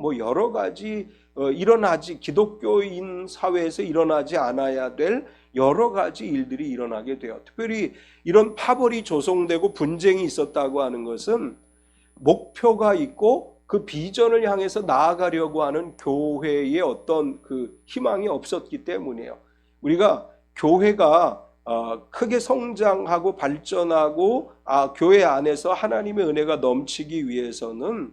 뭐 여러 가지 기독교인 사회에서 일어나지 않아야 될 여러 가지 일들이 일어나게 돼요. 특별히 이런 파벌이 조성되고 분쟁이 있었다고 하는 것은 목표가 있고 그 비전을 향해서 나아가려고 하는 교회의 어떤 그 희망이 없었기 때문이에요. 우리가 교회가 크게 성장하고 발전하고 교회 안에서 하나님의 은혜가 넘치기 위해서는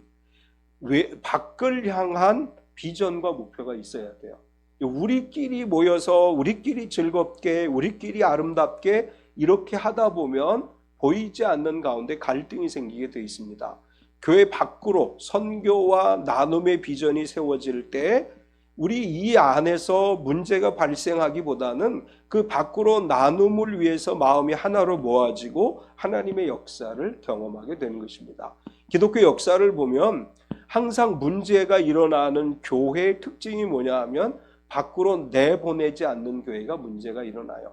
밖을 향한 비전과 목표가 있어야 돼요. 우리끼리 모여서 우리끼리 즐겁게 우리끼리 아름답게 이렇게 하다 보면 보이지 않는 가운데 갈등이 생기게 되어 있습니다. 교회 밖으로 선교와 나눔의 비전이 세워질 때 우리 이 안에서 문제가 발생하기보다는 그 밖으로 나눔을 위해서 마음이 하나로 모아지고 하나님의 역사를 경험하게 되는 것입니다. 기독교 역사를 보면 항상 문제가 일어나는 교회의 특징이 뭐냐 하면 밖으로 내보내지 않는 교회가 문제가 일어나요.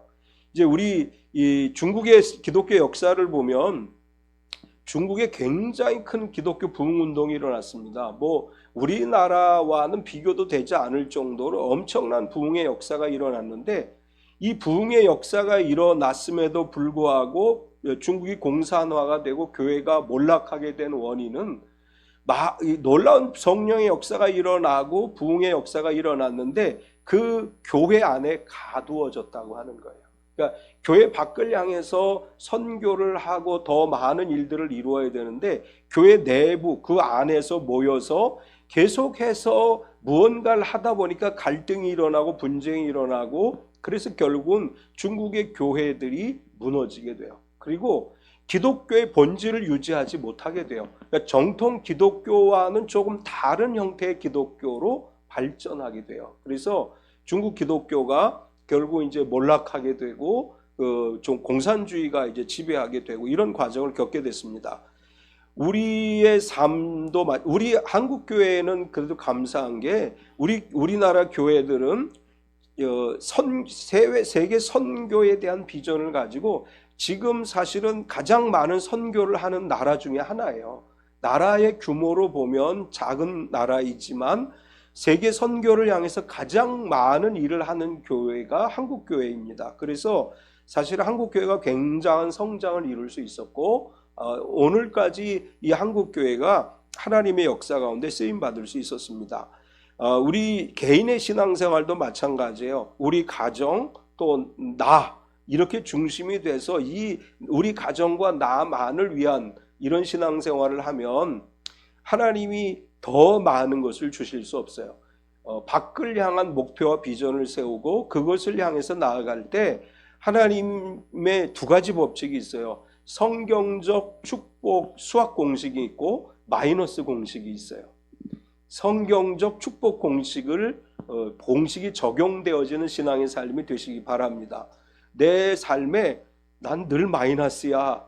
이제 우리 이 중국의 기독교 역사를 보면 중국에 굉장히 큰 기독교 부흥운동이 일어났습니다. 뭐 우리나라와는 비교도 되지 않을 정도로 엄청난 부흥의 역사가 일어났는데 이 부흥의 역사가 일어났음에도 불구하고 중국이 공산화가 되고 교회가 몰락하게 된 원인은 놀라운 성령의 역사가 일어나고 부흥의 역사가 일어났는데 그 교회 안에 가두어졌다고 하는 거예요. 그러니까 교회 밖을 향해서 선교를 하고 더 많은 일들을 이루어야 되는데 교회 내부 그 안에서 모여서 계속해서 무언가를 하다 보니까 갈등이 일어나고 분쟁이 일어나고 그래서 결국은 중국의 교회들이 무너지게 돼요. 그리고 기독교의 본질을 유지하지 못하게 돼요. 그러니까 정통 기독교와는 조금 다른 형태의 기독교로 발전하게 돼요. 그래서 중국 기독교가 결국 이제 몰락하게 되고 좀 공산주의가 이제 지배하게 되고 이런 과정을 겪게 됐습니다. 우리의 삶도 우리 한국 교회는 그래도 감사한 게 우리나라 교회들은 세계 선교에 대한 비전을 가지고 지금 사실은 가장 많은 선교를 하는 나라 중에 하나예요. 나라의 규모로 보면 작은 나라이지만 세계 선교를 향해서 가장 많은 일을 하는 교회가 한국 교회입니다. 그래서 사실 한국 교회가 굉장한 성장을 이룰 수 있었고 오늘까지 이 한국 교회가 하나님의 역사 가운데 쓰임 받을 수 있었습니다. 우리 개인의 신앙생활도 마찬가지예요. 우리 가정 또 나 이렇게 중심이 돼서 우리 가정과 나만을 위한 이런 신앙생활을 하면 하나님이 더 많은 것을 주실 수 없어요. 밖을 향한 목표와 비전을 세우고 그것을 향해서 나아갈 때 하나님의 두 가지 법칙이 있어요. 성경적 축복 수학 공식이 있고 마이너스 공식이 있어요. 성경적 축복 공식이 적용되어지는 신앙의 삶이 되시기 바랍니다. 내 삶에 난 늘 마이너스야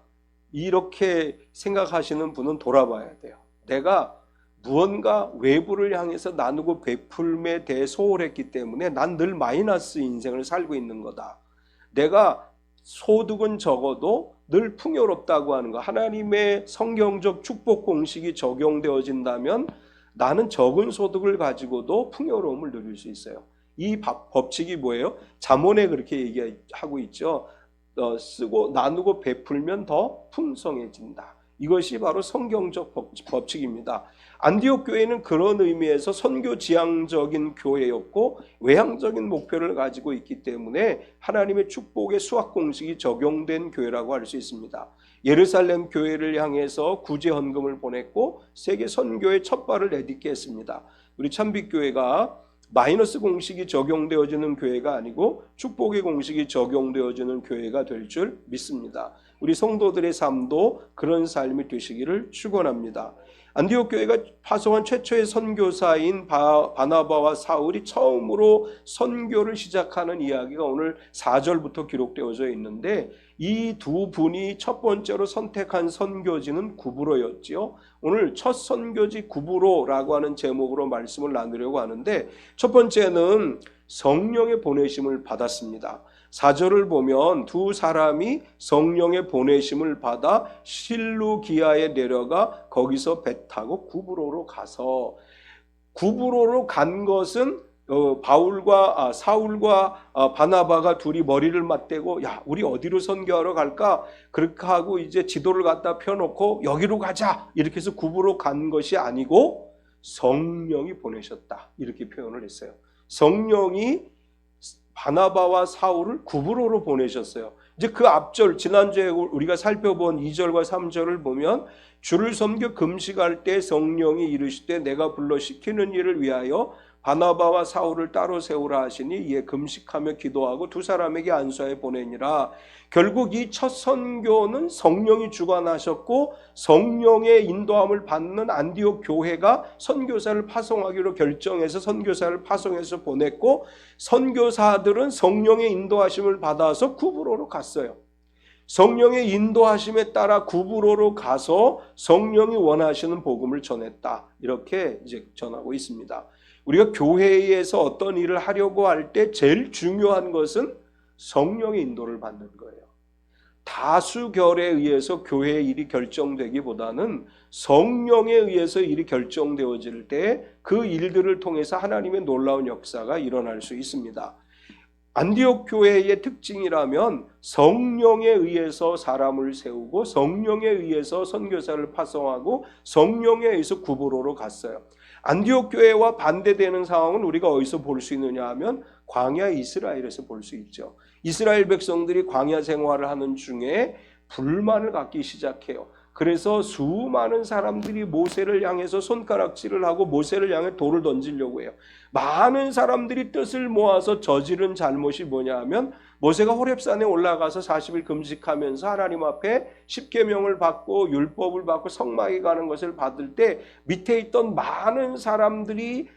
이렇게 생각하시는 분은 돌아봐야 돼요. 내가 무언가 외부를 향해서 나누고 베풀매 대해 소홀했기 때문에 난 늘 마이너스 인생을 살고 있는 거다. 내가 소득은 적어도 늘 풍요롭다고 하는 거. 하나님의 성경적 축복 공식이 적용되어진다면 나는 적은 소득을 가지고도 풍요로움을 누릴 수 있어요. 이 법칙이 뭐예요? 잠언에 그렇게 얘기하고 있죠. 쓰고 나누고 베풀면 더 풍성해진다. 이것이 바로 성경적 법칙입니다. 안디옥 교회는 그런 의미에서 선교 지향적인 교회였고 외향적인 목표를 가지고 있기 때문에 하나님의 축복의 수학 공식이 적용된 교회라고 할 수 있습니다. 예루살렘 교회를 향해서 구제 헌금을 보냈고 세계 선교의 첫 발을 내딛게 했습니다. 우리 참빛교회가 마이너스 공식이 적용되어지는 교회가 아니고 축복의 공식이 적용되어지는 교회가 될 줄 믿습니다. 우리 성도들의 삶도 그런 삶이 되시기를 축원합니다. 안디옥 교회가 파송한 최초의 선교사인 바나바와 사울이 처음으로 선교를 시작하는 이야기가 오늘 4절부터 기록되어져 있는데 이 두 분이 첫 번째로 선택한 선교지는 구브로였지요. 오늘 첫 선교지 구브로라고 하는 제목으로 말씀을 나누려고 하는데 첫 번째는 성령의 보내심을 받았습니다. 4절을 보면 두 사람이 성령의 보내심을 받아 실루기아에 내려가 거기서 배 타고 구브로로 가서 구브로로 간 것은 사울과 바나바가 둘이 머리를 맞대고 야 우리 어디로 선교하러 갈까 그렇게 하고 이제 지도를 갖다 펴놓고 여기로 가자 이렇게 해서 구브로 간 것이 아니고 성령이 보내셨다 이렇게 표현을 했어요. 성령이 바나바와 사울을 구브로로 보내셨어요. 이제 그 앞절 지난주에 우리가 살펴본 2절과 3절을 보면 주를 섬겨 금식할 때 성령이 이르시되 내가 불러 시키는 일을 위하여 바나바와 사울을 따로 세우라 하시니 이에 금식하며 기도하고 두 사람에게 안수하여 보내니라. 결국 이 첫 선교는 성령이 주관하셨고 성령의 인도함을 받는 안디옥 교회가 선교사를 파송하기로 결정해서 선교사를 파송해서 보냈고 선교사들은 성령의 인도하심을 받아서 구브로로 갔어요. 성령의 인도하심에 따라 구브로로 가서 성령이 원하시는 복음을 전했다. 이렇게 이제 전하고 있습니다. 우리가 교회에서 어떤 일을 하려고 할 때 제일 중요한 것은 성령의 인도를 받는 거예요. 다수결에 의해서 교회의 일이 결정되기보다는 성령에 의해서 일이 결정되어질 때 그 일들을 통해서 하나님의 놀라운 역사가 일어날 수 있습니다. 안디옥 교회의 특징이라면 성령에 의해서 사람을 세우고 성령에 의해서 선교사를 파송하고 성령에 의해서 구브로로 갔어요. 안디옥 교회와 반대되는 상황은 우리가 어디서 볼 수 있느냐 하면 광야 이스라엘에서 볼 수 있죠. 이스라엘 백성들이 광야 생활을 하는 중에 불만을 갖기 시작해요. 그래서 수많은 사람들이 모세를 향해서 손가락질을 하고 모세를 향해 돌을 던지려고 해요. 많은 사람들이 뜻을 모아서 저지른 잘못이 뭐냐 하면 모세가 호렙산에 올라가서 40일 금식하면서 하나님 앞에 십계명을 받고 율법을 받고 성막에 가는 것을 받을 때 밑에 있던 많은 사람들이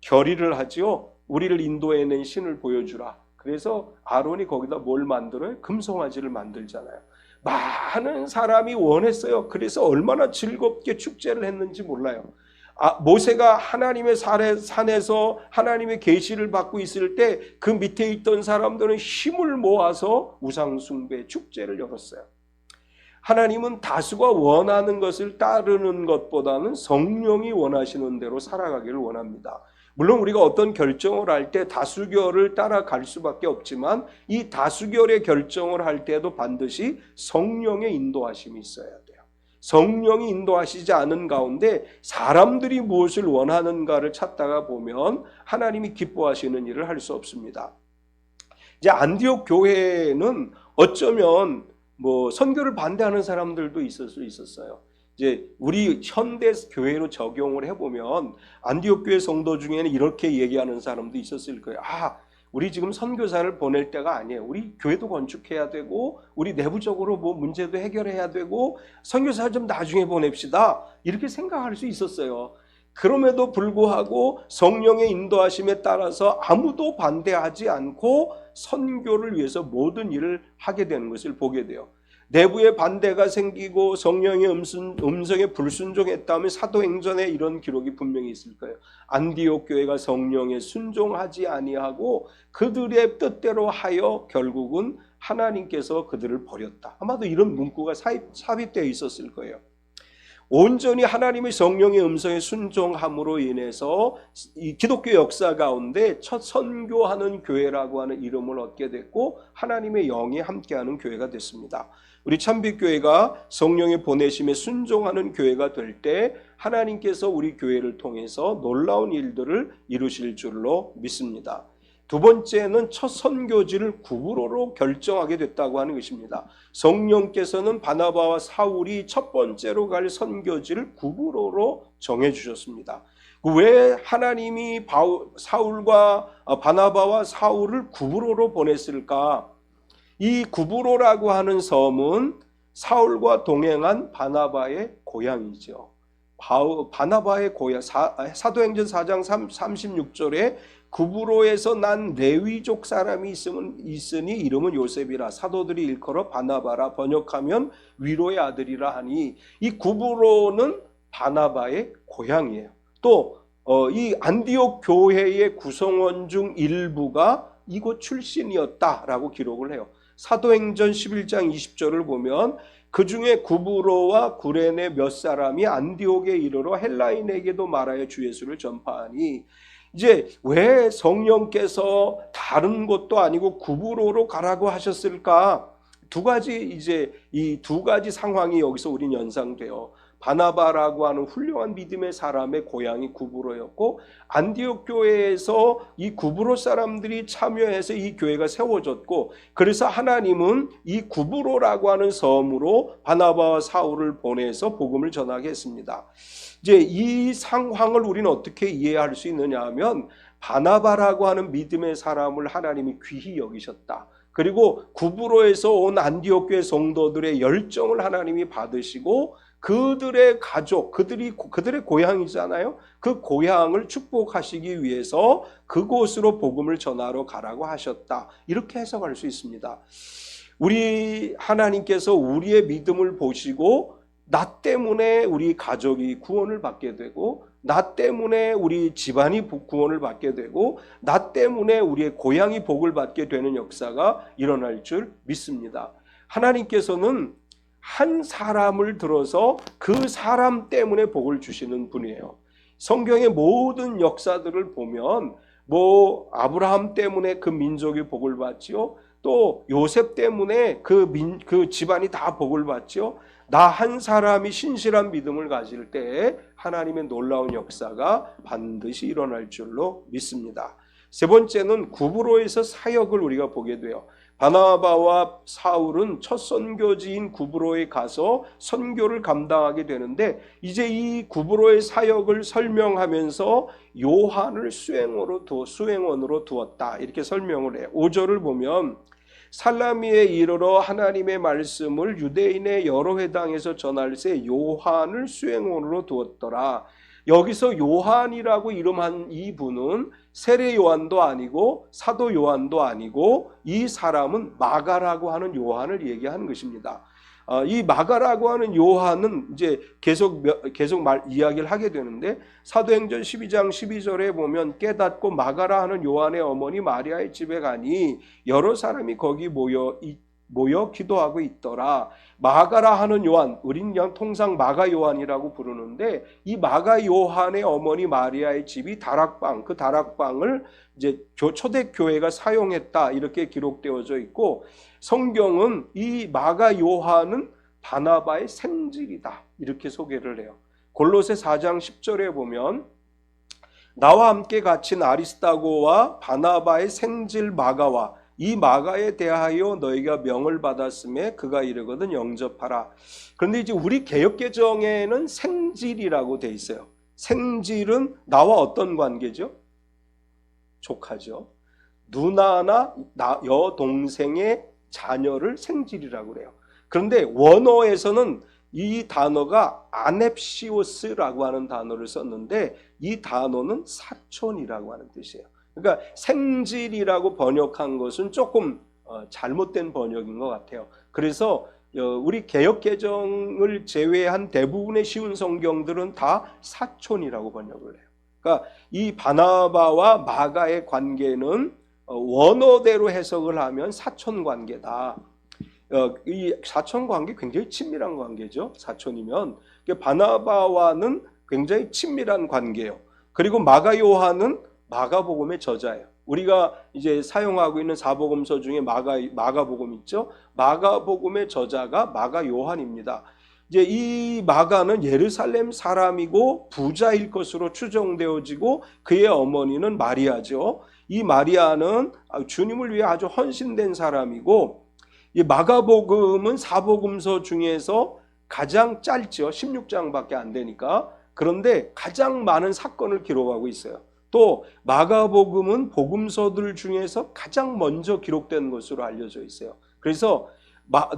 결의를 하지요. 우리를 인도해낸 신을 보여주라. 그래서 아론이 거기다 뭘 만들어요? 금송아지를 만들잖아요. 많은 사람이 원했어요. 그래서 얼마나 즐겁게 축제를 했는지 몰라요. 모세가 하나님의 산에서 하나님의 계시를 받고 있을 때 그 밑에 있던 사람들은 힘을 모아서 우상숭배 축제를 열었어요. 하나님은 다수가 원하는 것을 따르는 것보다는 성령이 원하시는 대로 살아가기를 원합니다. 물론 우리가 어떤 결정을 할 때 다수결을 따라갈 수밖에 없지만 이 다수결의 결정을 할 때도 반드시 성령의 인도하심이 있어야 돼요. 성령이 인도하시지 않은 가운데 사람들이 무엇을 원하는가를 찾다가 보면 하나님이 기뻐하시는 일을 할 수 없습니다. 이제 안디옥 교회는 어쩌면 선교를 반대하는 사람들도 있을 수 있었어요. 이제 우리 현대 교회로 적용을 해보면 안디옥 교회 성도 중에는 이렇게 얘기하는 사람도 있었을 거예요. 우리 지금 선교사를 보낼 때가 아니에요. 우리 교회도 건축해야 되고 우리 내부적으로 문제도 해결해야 되고 선교사 좀 나중에 보냅시다. 이렇게 생각할 수 있었어요. 그럼에도 불구하고 성령의 인도하심에 따라서 아무도 반대하지 않고 선교를 위해서 모든 일을 하게 되는 것을 보게 돼요. 내부에 반대가 생기고 성령의 음성에 불순종했다면 사도행전에 이런 기록이 분명히 있을 거예요. 안디옥 교회가 성령에 순종하지 아니하고 그들의 뜻대로 하여 결국은 하나님께서 그들을 버렸다. 아마도 이런 문구가 삽입되어 있었을 거예요. 온전히 하나님의 성령의 음성에 순종함으로 인해서 이 기독교 역사 가운데 첫 선교하는 교회라고 하는 이름을 얻게 됐고 하나님의 영이 함께하는 교회가 됐습니다. 우리 참빛교회가 성령의 보내심에 순종하는 교회가 될 때 하나님께서 우리 교회를 통해서 놀라운 일들을 이루실 줄로 믿습니다. 두 번째는 첫 선교지를 구브로로 결정하게 됐다고 하는 것입니다. 성령께서는 바나바와 사울이 첫 번째로 갈 선교지를 구브로로 정해 주셨습니다. 왜 하나님이 사울과 바나바와 사울을 구브로로 보냈을까? 이 구브로라고 하는 섬은 사울과 동행한 바나바의 고향이죠. 바나바의 고향, 사도행전 4장 36절에 구브로에서 난 레위족 사람이 있으니 이름은 요셉이라 사도들이 일컬어 바나바라 번역하면 위로의 아들이라 하니 이 구브로는 바나바의 고향이에요. 또 이 안디옥 교회의 구성원 중 일부가 이곳 출신이었다라고 기록을 해요. 사도행전 11장 20절을 보면 그 중에 구브로와 구레네 몇 사람이 안디옥에 이르러 헬라인에게도 말하여 주 예수를 전파하니, 이제 왜 성령께서 다른 곳도 아니고 구브로로 가라고 하셨을까? 두 가지, 이제 이 두 가지 상황이 여기서 우린 연상돼요. 바나바라고 하는 훌륭한 믿음의 사람의 고향이 구브로였고, 안디옥 교회에서 이 구브로 사람들이 참여해서 이 교회가 세워졌고, 그래서 하나님은 이 구브로라고 하는 섬으로 바나바와 사울을 보내서 복음을 전하게 했습니다. 이제 이 상황을 우리는 어떻게 이해할 수 있느냐 하면, 바나바라고 하는 믿음의 사람을 하나님이 귀히 여기셨다. 그리고 구브로에서 온 안디옥 교회 성도들의 열정을 하나님이 받으시고, 그들의 가족, 그들의 고향이잖아요. 그 고향을 축복하시기 위해서 그곳으로 복음을 전하러 가라고 하셨다. 이렇게 해석할 수 있습니다. 우리 하나님께서 우리의 믿음을 보시고 나 때문에 우리 가족이 구원을 받게 되고, 나 때문에 우리 집안이 구원을 받게 되고, 나 때문에 우리의 고향이 복을 받게 되는 역사가 일어날 줄 믿습니다. 하나님께서는 한 사람을 들어서 그 사람 때문에 복을 주시는 분이에요. 성경의 모든 역사들을 보면 아브라함 때문에 그 민족이 복을 받지요. 또 요셉 때문에 그 집안이 다 복을 받지요. 나 한 사람이 신실한 믿음을 가질 때에 하나님의 놀라운 역사가 반드시 일어날 줄로 믿습니다. 세 번째는 구브로에서 사역을 우리가 보게 돼요. 바나바와 사울은 첫 선교지인 구브로에 가서 선교를 감당하게 되는데, 이제 이 구브로의 사역을 설명하면서 요한을 수행원으로 두었다, 이렇게 설명을 해요. 5절을 보면 살라미에 이르러 하나님의 말씀을 유대인의 여러 회당에서 전할새 요한을 수행원으로 두었더라. 여기서 요한이라고 이름한 이 분은 세례 요한도 아니고 사도 요한도 아니고, 이 사람은 마가라고 하는 요한을 얘기하는 것입니다. 이 마가라고 하는 요한은 이제 계속 이야기를 하게 되는데, 사도행전 12장 12절에 보면 깨닫고 마가라 하는 요한의 어머니 마리아의 집에 가니 여러 사람이 거기 모여 기도하고 있더라. 마가라 하는 요한, 우린 그냥 통상 마가 요한이라고 부르는데, 이 마가 요한의 어머니 마리아의 집이 다락방, 그 다락방을 이제 초대교회가 사용했다, 이렇게 기록되어져 있고, 성경은 이 마가 요한은 바나바의 생질이다, 이렇게 소개를 해요. 골로새 4장 10절에 보면 나와 함께 갇힌 아리스다고와 바나바의 생질 마가와 이 마가에 대하여 너희가 명을 받았음에 그가 이르거든 영접하라. 그런데 이제 우리 개역개정에는 생질이라고 돼 있어요. 생질은 나와 어떤 관계죠? 조카죠. 누나나 여동생의 자녀를 생질이라고 그래요. 그런데 원어에서는 이 단어가 아넵시오스라고 하는 단어를 썼는데, 이 단어는 사촌이라고 하는 뜻이에요. 그러니까 생질이라고 번역한 것은 조금 잘못된 번역인 것 같아요. 그래서 우리 개역개정을 제외한 대부분의 쉬운 성경들은 다 사촌이라고 번역을 해요. 그러니까 이 바나바와 마가의 관계는 원어대로 해석을 하면 사촌 관계다. 이 사촌 관계 굉장히 친밀한 관계죠. 사촌이면. 바나바와는 굉장히 친밀한 관계예요. 그리고 마가 요한은 마가복음의 저자예요. 우리가 이제 사용하고 있는 사복음서 중에 마가복음 있죠. 마가복음의 저자가 마가 요한입니다. 이제 이 마가는 예루살렘 사람이고 부자일 것으로 추정되어지고, 그의 어머니는 마리아죠. 이 마리아는 주님을 위해 아주 헌신된 사람이고, 이 마가복음은 사복음서 중에서 가장 짧죠. 16장밖에 안 되니까. 그런데 가장 많은 사건을 기록하고 있어요. 또 마가복음은 복음서들 중에서 가장 먼저 기록된 것으로 알려져 있어요. 그래서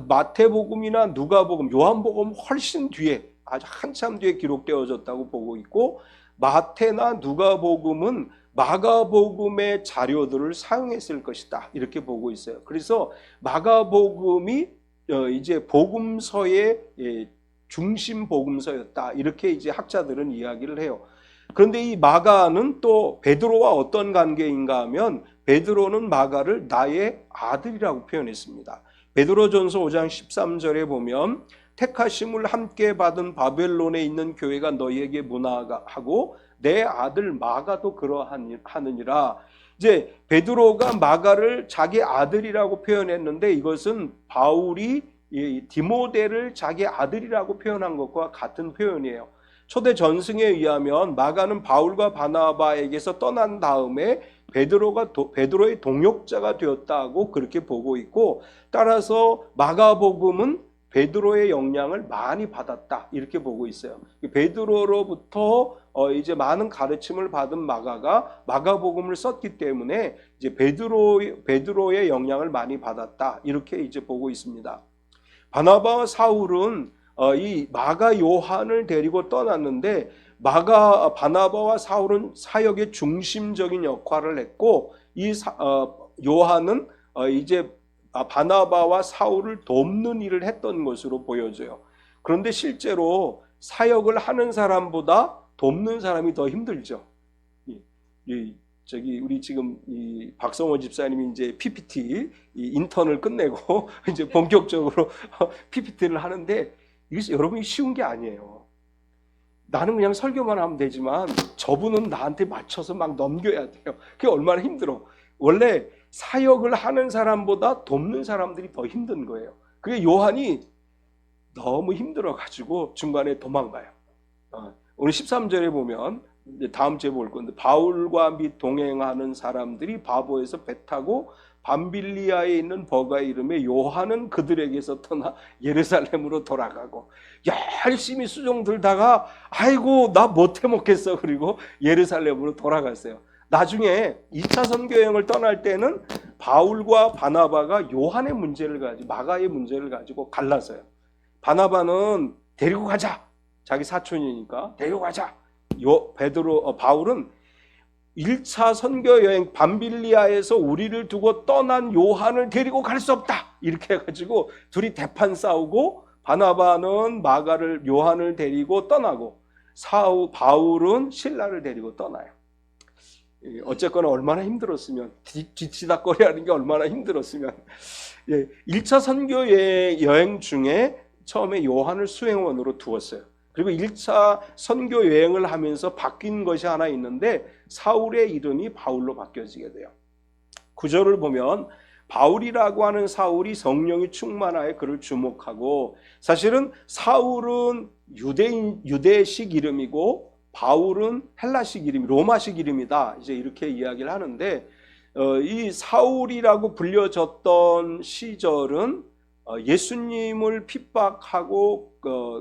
마태복음이나 누가복음, 요한복음 훨씬 뒤에, 아주 한참 뒤에 기록되어졌다고 보고 있고, 마태나 누가복음은 마가복음의 자료들을 사용했을 것이다, 이렇게 보고 있어요. 그래서 마가복음이 이제 복음서의 중심 복음서였다, 이렇게 이제 학자들은 이야기를 해요. 그런데 이 마가는 또 베드로와 어떤 관계인가 하면, 베드로는 마가를 나의 아들이라고 표현했습니다. 베드로전서 5장 13절에 보면 택하심을 함께 받은 바벨론에 있는 교회가 너희에게 문화하고 내 아들 마가도 그러하느니라. 이제 베드로가 마가를 자기 아들이라고 표현했는데 이것은 바울이 디모데를 자기 아들이라고 표현한 것과 같은 표현이에요. 초대 전승에 의하면 마가는 바울과 바나바에게서 떠난 다음에 베드로의 동역자가 되었다고 그렇게 보고 있고, 따라서 마가복음은 베드로의 영향을 많이 받았다 이렇게 보고 있어요. 베드로로부터 이제 많은 가르침을 받은 마가가 마가복음을 썼기 때문에 이제 베드로의 영향을 많이 받았다 이렇게 이제 보고 있습니다. 바나바와 사울은 이 마가 요한을 데리고 떠났는데 바나바와 사울은 사역의 중심적인 역할을 했고 이 요한은 이제 바나바와 사울을 돕는 일을 했던 것으로 보여져요. 그런데 실제로 사역을 하는 사람보다 돕는 사람이 더 힘들죠. 우리 지금 이 박성호 집사님이 이제 PPT 인턴을 끝내고 이제 본격적으로 PPT를 하는데 이게 여러분이 쉬운 게 아니에요. 나는 그냥 설교만 하면 되지만 저분은 나한테 맞춰서 막 넘겨야 돼요. 그게 얼마나 힘들어. 원래 사역을 하는 사람보다 돕는 사람들이 더 힘든 거예요. 그게 요한이 너무 힘들어가지고 중간에 도망가요. 오늘 13절에 보면 다음 주에 볼 건데 바울과 및 동행하는 사람들이 바보에서 배 타고 밤빌리아에 있는 버가 이름에 요한은 그들에게서 떠나 예루살렘으로 돌아가고 열심히 수종 들다가 아이고 나 못해 먹겠어 그리고 예루살렘으로 돌아갔어요. 나중에 2차 선교 여행을 떠날 때는 바울과 바나바가 요한의 문제를 가지고 마가의 문제를 가지고 갈라서요. 바나바는 데리고 가자. 자기 사촌이니까 데리고 가자. 바울은 1차 선교 여행 밤빌리아에서 우리를 두고 떠난 요한을 데리고 갈 수 없다. 이렇게 해가지고 둘이 대판 싸우고 바나바는 요한을 데리고 떠나고 바울은 신라를 데리고 떠나요. 어쨌거나 얼마나 힘들었으면 뒤치다거리 하는 게 얼마나 힘들었으면 1차 선교 여행 중에 처음에 요한을 수행원으로 두었어요. 그리고 1차 선교 여행을 하면서 바뀐 것이 하나 있는데 사울의 이름이 바울로 바뀌어지게 돼요. 구절을 보면 바울이라고 하는 사울이 성령이 충만하여 그를 주목하고, 사실은 사울은 유대식 이름이고 바울은 헬라식 이름, 로마식 이름이다. 이제 이렇게 이야기를 하는데 이 사울이라고 불려졌던 시절은 예수님을 핍박하고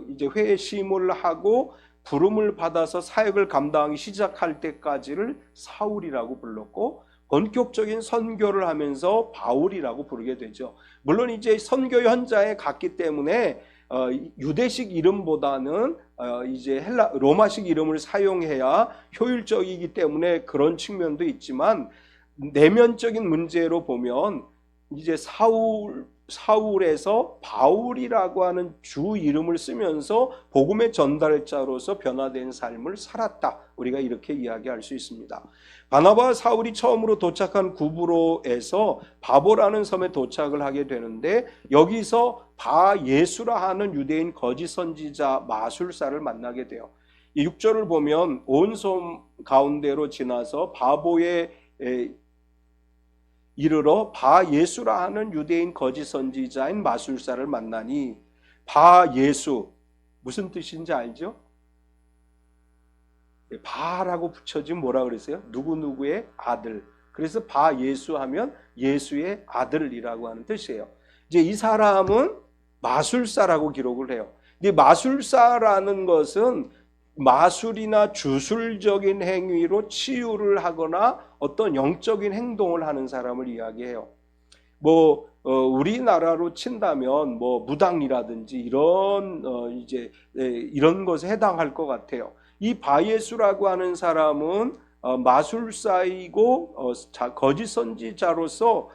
이제 회심을 하고 부름을 받아서 사역을 감당하기 시작할 때까지를 사울이라고 불렀고 본격적인 선교를 하면서 바울이라고 부르게 되죠. 물론 이제 선교 현장에 갔기 때문에 유대식 이름보다는 이제 로마식 이름을 사용해야 효율적이기 때문에 그런 측면도 있지만 내면적인 문제로 보면 이제 사울에서 바울이라고 하는 주 이름을 쓰면서 복음의 전달자로서 변화된 삶을 살았다. 우리가 이렇게 이야기할 수 있습니다. 바나바와 사울이 처음으로 도착한 구브로에서 바보라는 섬에 도착을 하게 되는데 여기서 바예수라 하는 유대인 거짓 선지자 마술사를 만나게 돼요. 이 6절을 보면 온 섬 가운데로 지나서 바보에 이르러 바예수라 하는 유대인 거짓 선지자인 마술사를 만나니, 바예수 무슨 뜻인지 알죠? 바라고 붙여지면 뭐라 그랬어요? 누구누구의 아들. 그래서 바예수 하면 예수의 아들이라고 하는 뜻이에요. 이제 이 사람은 마술사라고 기록을 해요. 근데 마술사라는 것은 마술이나 주술적인 행위로 치유를 하거나 어떤 영적인 행동을 하는 사람을 이야기해요. 우리나라로 친다면 무당이라든지 이런 것에 해당할 것 같아요. 이 바예수라고 하는 사람은 마술사이고 거짓 선지자로서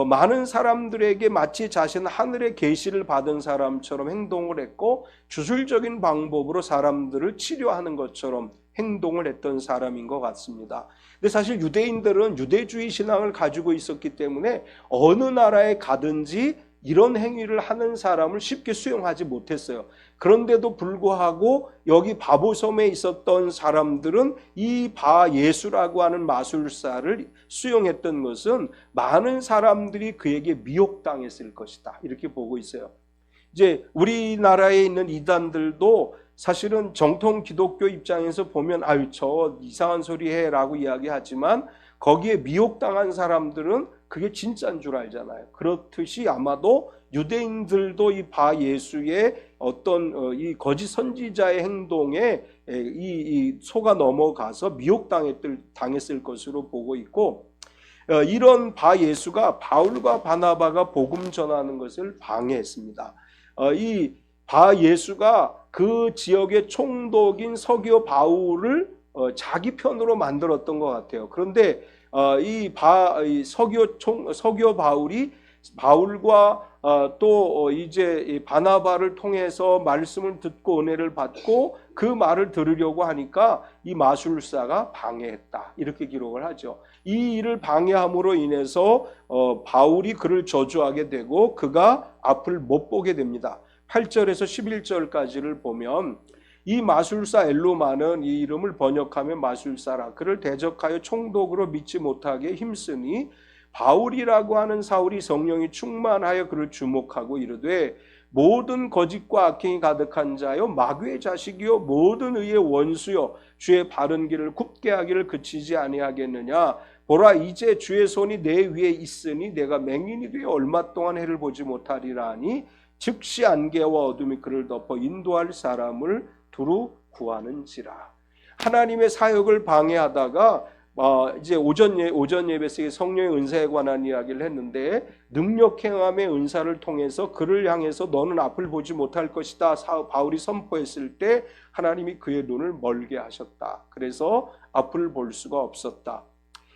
많은 사람들에게 마치 자신은 하늘의 계시를 받은 사람처럼 행동을 했고 주술적인 방법으로 사람들을 치료하는 것처럼 행동을 했던 사람인 것 같습니다. 근데 사실 유대인들은 유대주의 신앙을 가지고 있었기 때문에 어느 나라에 가든지 이런 행위를 하는 사람을 쉽게 수용하지 못했어요. 그런데도 불구하고 여기 바보섬에 있었던 사람들은 이 바 예수라고 하는 마술사를 수용했던 것은 많은 사람들이 그에게 미혹당했을 것이다, 이렇게 보고 있어요. 이제 우리나라에 있는 이단들도 사실은 정통 기독교 입장에서 보면 아유 저 이상한 소리 해라고 이야기하지만 거기에 미혹당한 사람들은 그게 진짜인 줄 알잖아요. 그렇듯이 아마도 유대인들도 이 바 예수의 어떤 이 거짓 선지자의 행동에 이 속아 넘어가서 미혹당했을 것으로 보고 있고, 이런 바 예수가 바울과 바나바가 복음 전하는 것을 방해했습니다. 이 바 예수가 그 지역의 총독인 서기오 바울을 자기 편으로 만들었던 것 같아요. 그런데 이 서기오 바울이 바울과 또 이제 바나바를 통해서 말씀을 듣고 은혜를 받고 그 말을 들으려고 하니까 이 마술사가 방해했다, 이렇게 기록을 하죠. 이 일을 방해함으로 인해서 바울이 그를 저주하게 되고 그가 앞을 못 보게 됩니다. 8절에서 11절까지를 보면 이 마술사 엘로마는 이 이름을 번역하면 마술사라 그를 대적하여 총독으로 믿지 못하게 힘쓰니 바울이라고 하는 사울이 성령이 충만하여 그를 주목하고 이르되 모든 거짓과 악행이 가득한 자요 마귀의 자식이요 모든 의의 원수요 주의 바른 길을 굽게 하기를 그치지 아니하겠느냐. 보라 이제 주의 손이 내 위에 있으니 내가 맹인이 되어 얼마 동안 해를 보지 못하리라 하니 즉시 안개와 어둠이 그를 덮어 인도할 사람을 두루 구하는지라. 하나님의 사역을 방해하다가 이제 오전 예배에서 성령의 은사에 관한 이야기를 했는데 능력 행함의 은사를 통해서 그를 향해서 너는 앞을 보지 못할 것이다 바울이 선포했을 때 하나님이 그의 눈을 멀게 하셨다. 그래서 앞을 볼 수가 없었다.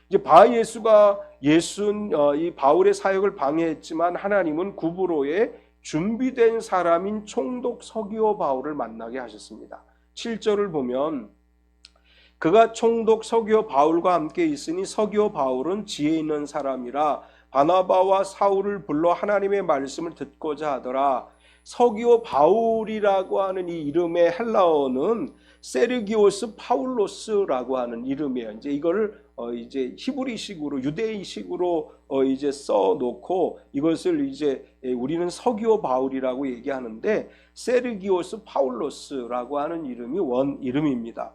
이제 바 예수가 이 바울의 사역을 방해했지만 하나님은 구브로에 준비된 사람인 총독 서기오 바울을 만나게 하셨습니다. 7절을 보면 그가 총독 서기오 바울과 함께 있으니 서기오 바울은 지혜 있는 사람이라 바나바와 사울을 불러 하나님의 말씀을 듣고자 하더라. 서기오 바울이라고 하는 이 이름의 헬라어는 세르기오스 파울로스라고 하는 이름이에요. 이제 이거를 이제 히브리식으로 유대인식으로 이제 써놓고 이것을 이제 우리는 서기오 바울이라고 얘기하는데 세르기오스 파울로스라고 하는 이름이 원 이름입니다.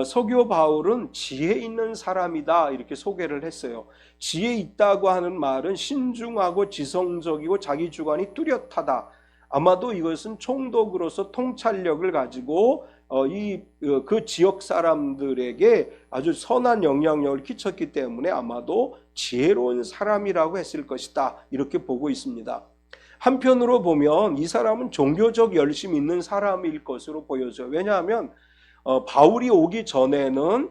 서기오 바울은 지혜 있는 사람이다 이렇게 소개를 했어요. 지혜 있다고 하는 말은 신중하고 지성적이고 자기 주관이 뚜렷하다. 아마도 이것은 총독으로서 통찰력을 가지고 그 지역 사람들에게 아주 선한 영향력을 끼쳤기 때문에 아마도 지혜로운 사람이라고 했을 것이다 이렇게 보고 있습니다. 한편으로 보면 이 사람은 종교적 열심이 있는 사람일 것으로 보여져요. 왜냐하면 바울이 오기 전에는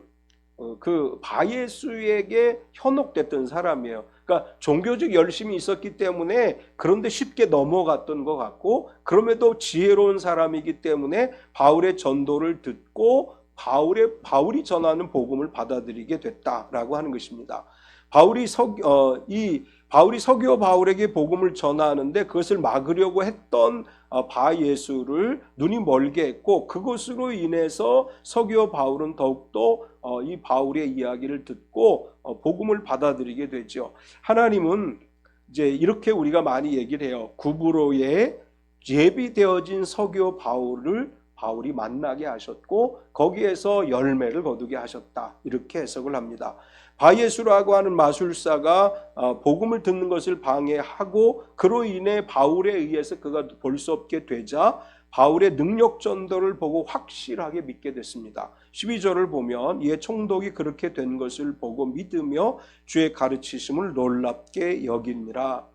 그 바예수에게 현혹됐던 사람이에요. 그러니까 종교적 열심이 있었기 때문에 그런데 쉽게 넘어갔던 것 같고 그럼에도 지혜로운 사람이기 때문에 바울의 전도를 듣고 바울이 전하는 복음을 받아들이게 됐다라고 하는 것입니다. 바울이 서기오 바울에게 복음을 전하는데 그것을 막으려고 했던 바 예수를 눈이 멀게 했고 그것으로 인해서 서기오 바울은 더욱더 이 바울의 이야기를 듣고 복음을 받아들이게 되죠. 하나님은 이제 이렇게 우리가 많이 얘기를 해요. 구브로에 예비되어진 서기오 바울이 만나게 하셨고 거기에서 열매를 거두게 하셨다 이렇게 해석을 합니다. 바예수라고 하는 마술사가 복음을 듣는 것을 방해하고 그로 인해 바울에 의해서 그가 볼 수 없게 되자 바울의 능력 전도를 보고 확실하게 믿게 됐습니다. 12절을 보면 이에 총독이 그렇게 된 것을 보고 믿으며 주의 가르치심을 놀랍게 여기니라.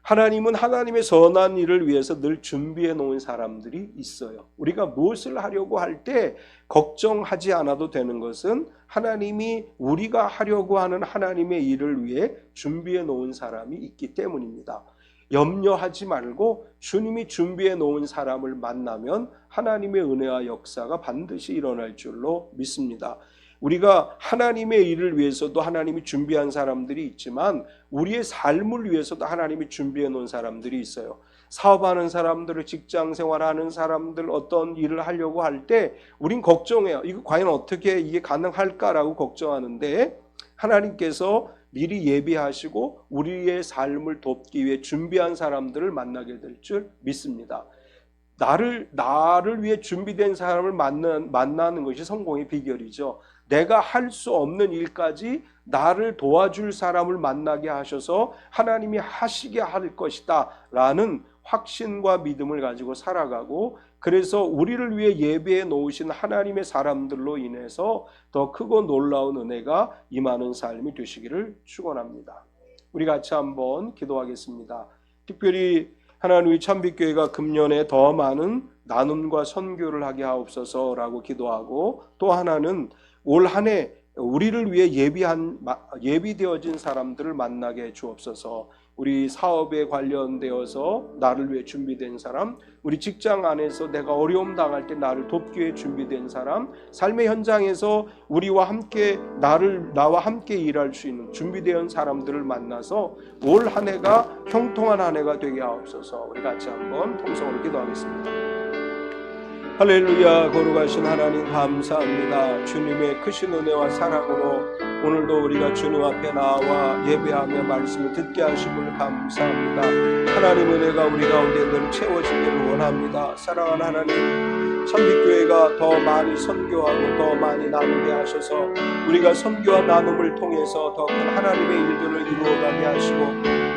하나님은 하나님의 선한 일을 위해서 늘 준비해 놓은 사람들이 있어요. 우리가 무엇을 하려고 할 때 걱정하지 않아도 되는 것은 하나님이 우리가 하려고 하는 하나님의 일을 위해 준비해 놓은 사람이 있기 때문입니다. 염려하지 말고 주님이 준비해 놓은 사람을 만나면 하나님의 은혜와 역사가 반드시 일어날 줄로 믿습니다. 우리가 하나님의 일을 위해서도 하나님이 준비한 사람들이 있지만 우리의 삶을 위해서도 하나님이 준비해 놓은 사람들이 있어요. 사업하는 사람들, 직장 생활하는 사람들, 어떤 일을 하려고 할 때 우린 걱정해요. 이거 과연 어떻게 이게 가능할까라고 걱정하는데 하나님께서 미리 예비하시고 우리의 삶을 돕기 위해 준비한 사람들을 만나게 될 줄 믿습니다. 나를 위해 준비된 사람을 만나는 것이 성공의 비결이죠. 내가 할 수 없는 일까지 나를 도와줄 사람을 만나게 하셔서 하나님이 하시게 할 것이다 라는 확신과 믿음을 가지고 살아가고, 그래서 우리를 위해 예배해 놓으신 하나님의 사람들로 인해서 더 크고 놀라운 은혜가 임하는 삶이 되시기를 축원합니다. 우리 같이 한번 기도하겠습니다. 특별히 하나님의 참빛교회가 금년에 더 많은 나눔과 선교를 하게 하옵소서라고 기도하고, 또 하나는 올 한 해 우리를 위해 예비되어진 사람들을 만나게 해 주옵소서. 우리 사업에 관련되어서 나를 위해 준비된 사람, 우리 직장 안에서 내가 어려움 당할 때 나를 돕기 위해 준비된 사람, 삶의 현장에서 우리와 함께 나와 함께 일할 수 있는 준비된 사람들을 만나서 올 한 해가 형통한 한 해가 되게 하옵소서. 우리 같이 한번 통성으로 기도하겠습니다. 할렐루야. 거룩하신 하나님 감사합니다. 주님의 크신 은혜와 사랑으로 오늘도 우리가 주님 앞에 나와 예배하며 말씀을 듣게 하심을 감사합니다. 하나님 은혜가 우리 가운데 늘 채워지기를 원합니다. 사랑하는 하나님, 참빛교회가 더 많이 선교하고 더 많이 나누게 하셔서 우리가 선교와 나눔을 통해서 더 큰 하나님의 일들을 이루어가게 하시고,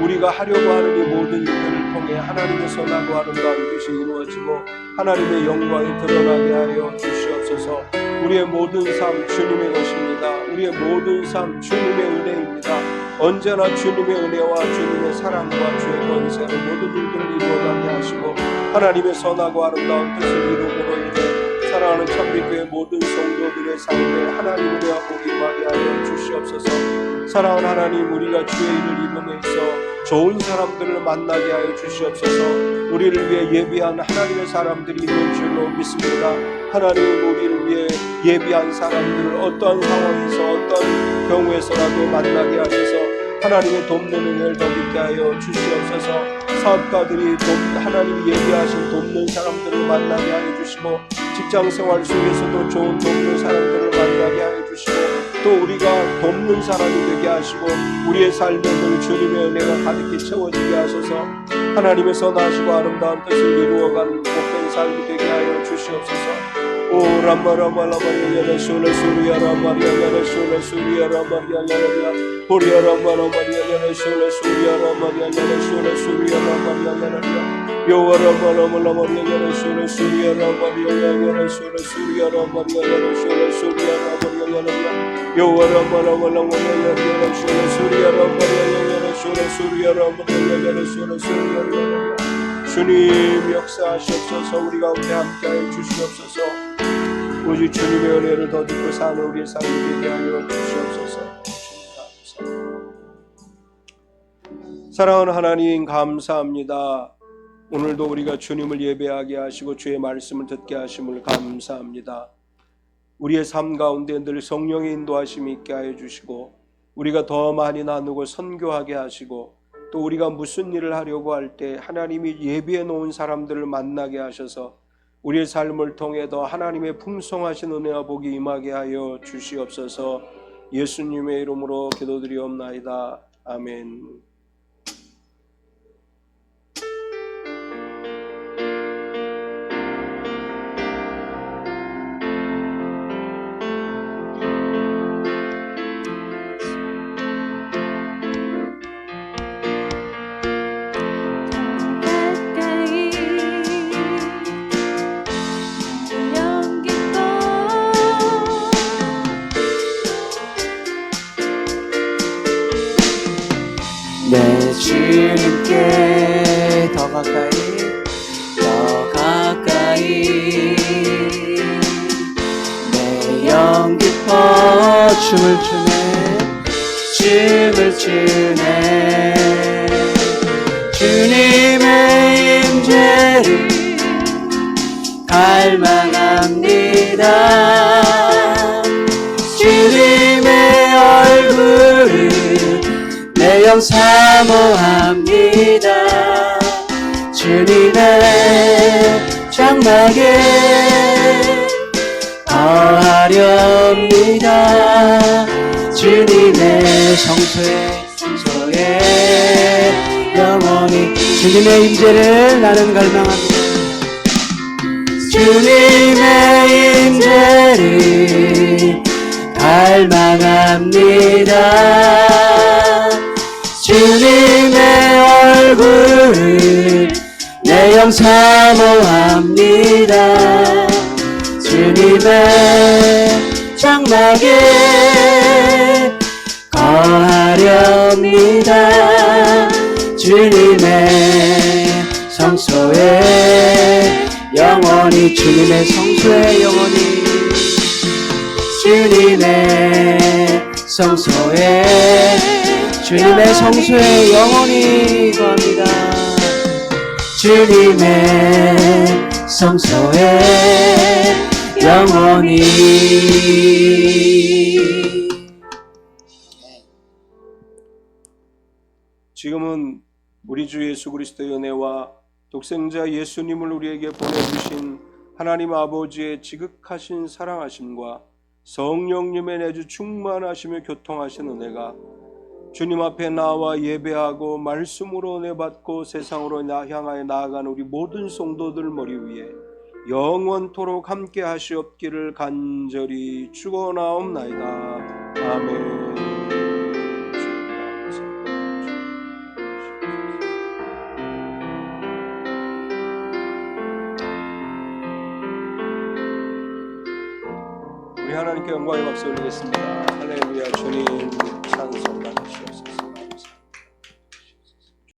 우리가 하려고 하는 이 모든 일들을 통해 하나님의 선하고 아름다운 뜻이 이루어지고 하나님의 영광이 드러나게 하여 주시옵소서. 우리의 모든 삶 주님의 것입니다. 우리의 모든 삶 주님의 은혜입니다. 언제나 주님의 은혜와 주님의 사랑과 주의 권세로 모든 일들을 이루어가게 하시고 하나님의 선하고 아름다운 뜻을 이루므로 인해 사랑하는 참빛교회 모든 성도들의 삶에 하나님의 은혜와 복이 임하게 하여 주시옵소서. 사랑하는 하나님, 우리가 주의 일을 이루며 있어 좋은 사람들을 만나게 하여 주시옵소서. 우리를 위해 예비한 하나님의 사람들이 있는 줄로 믿습니다. 하나님, 우리를 위해 예비한 사람들을 어떠한 상황에서 어떤 경우에서라도 만나게 하셔서 하나님의 돕는 은혜를 더 믿게 하여 주시옵소서. 사업가들이 하나님이 예비하신 돕는 사람들을 만나게 하여 주시고, 직장생활 속에서도 좋은 돕는 사람들을 만나게 하여 주시고, 또 우리가 돕는 사람이 되게 하시고 우리의 삶에 늘 주님의 은혜가 가득히 채워지게 하셔서 하나님의 선하시고 아름다운 뜻을 이루어가는 복된 삶이 되게 하여 주시옵소서. 오 람마라마라마리아라 숄레수리아라마리아라 숄레수리아라마리아라 보리아라마라마리아라 숄레수리아라마리아라 숄레수리아라마리아라 요와라마라마라마리아라 숄레수리아라마리아라 숄레수리아라마리아라 숄레수리아라마리아라 요와라마라마라마리아라 숄레수리아라마리아라 숄레수리아라마리아라 숄레수리아라마리아라. 주님 역사하시옵소서. 우리 가운데 함께하여 주시옵소서. 오직 주님의 은혜를 더 듣고 사는 우리의 삶이 되게 하여 주시옵소서. 사랑하는 하나님 감사합니다. 오늘도 우리가 주님을 예배하게 하시고 주의 말씀을 듣게 하심을 감사합니다. 우리의 삶 가운데 늘 성령의 인도하심이 있게 하여 주시고 우리가 더 많이 나누고 선교하게 하시고, 또 우리가 무슨 일을 하려고 할 때 하나님이 예비해 놓은 사람들을 만나게 하셔서 우리의 삶을 통해 더 하나님의 풍성하신 은혜와 복이 임하게 하여 주시옵소서. 예수님의 이름으로 기도드리옵나이다. 아멘. 내 주님께 더 가까이 내 영 기뻐 춤을 추네 주님의 임재를 갈망합니다. 내 영 사모합니다. 주님의 장막에 거하렵니다. 주님의 성소에 영원히 주님의 임재를 나는 갈망합니다. 주님의 임재를 갈망합니다. 주님의 얼굴을 내 영 사모합니다. 주님의 장막에 거하렵니다. 주님의 성소에 영원히 주님의 성소에 영원히 주님의 성소에 주님의 성소에 영원히 거합니다. 주님의 성소에 영원히. 지금은 우리 주 예수 그리스도의 은혜와 독생자 예수님을 우리에게 보내주신 하나님 아버지의 지극하신 사랑하심과 성령님의 내주 충만하시며 교통하신 은혜가 주님 앞에 나와 예배하고 말씀으로 은혜 받고 세상으로 향하여 나아가는 우리 모든 성도들 머리 위에 영원토록 함께 하시옵기를 간절히 축원하옵나이다. 아멘. 우리 하나님께 영광의 박수 올리겠습니다. 할렐루야. 주님